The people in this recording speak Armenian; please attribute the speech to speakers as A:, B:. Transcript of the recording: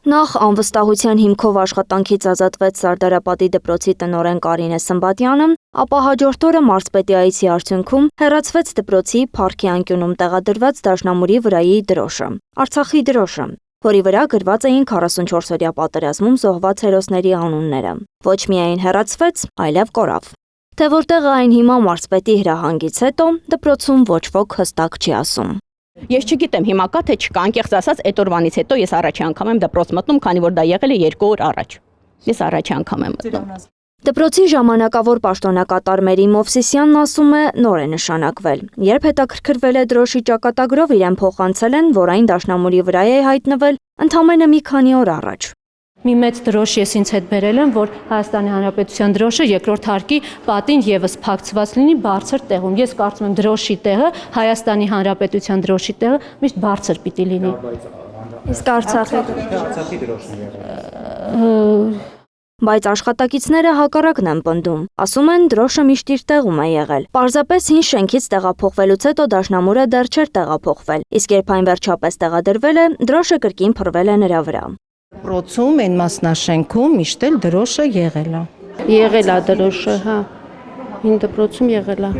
A: Նախ անվստահության հիմքով աշխատանքից ազատվեց Սարդարապատի դպրոցի տնօրեն Կարինե Սմբատյանը, ապա հաջորդ օրը մարզպետի այցի արդյունքում հեռացվեց դպրոցի փառքի անկյունում տեղադրված դաշնամուրի վրայի դրոշը, Արցախի դրոշը, որի վրա գրված էին 44-օրյա պատերազմում զոհված հերոսների անունները։ Ոչ միայն հեռացվեց, այլև կորավ։ Թե որտեղ այն հիմա մարզպետի հրահանգից հետո դպրոցում ոչ ոք հստակ չի ասում։
B: Ես չգիտեմ հիմա կա թե չկա, անկեղծ ասած, այդ օրվանից հետո ես առաջի անգամ եմ դպրոց մտնում, քանի որ դա եղել է 2 օր առաջ։ Ես առաջի անգամ եմ մտնում։
A: Դպրոցի ժամանակավոր պաշտոնակատար Մերի Մովսիսյանն ասում է, նոր է նշանակվել։ Երբ հետաքրքրվել է դրոշի ճակատագրով, իրեն փոխանցել են, որ այն դաշնամուրի վրա է հայտնվել ընդամենը մի քանի օր առաջ։
C: Մի մեծ դրոշ ես ինձ հետ բերել եմ, որ Հայաստանի Հանրապետության դրոշը երկրորդ հարկի պատին եւս փակցված լինի բարձր տեղում։ Ես կարծում եմ դրոշի տեղը, Հայաստանի Հանրապետության դրոշի տեղը միշտ բարձր պիտի լինի։
A: Իսկ Արցախի
D: դրոշն է։
A: Բայց աշխատակիցները հակառակն են պնդում։ Ասում են, դրոշը միշտ իր տեղում է եղել։ Պարզապես հին շենքից տեղափոխվելուց հետո դաշնամուրը դեռ չէր տեղափոխվել։ Իսկ երբ այն վերջապես տեղադրվել է, դրոշը կրկին փռվել է նրա վրա։
E: Դպրոցում այն մասնաշենքում միշտ էլ դրոշը եղել է։
C: Եղել է դրոշը, հա։ Հին դպրոցում եղել է։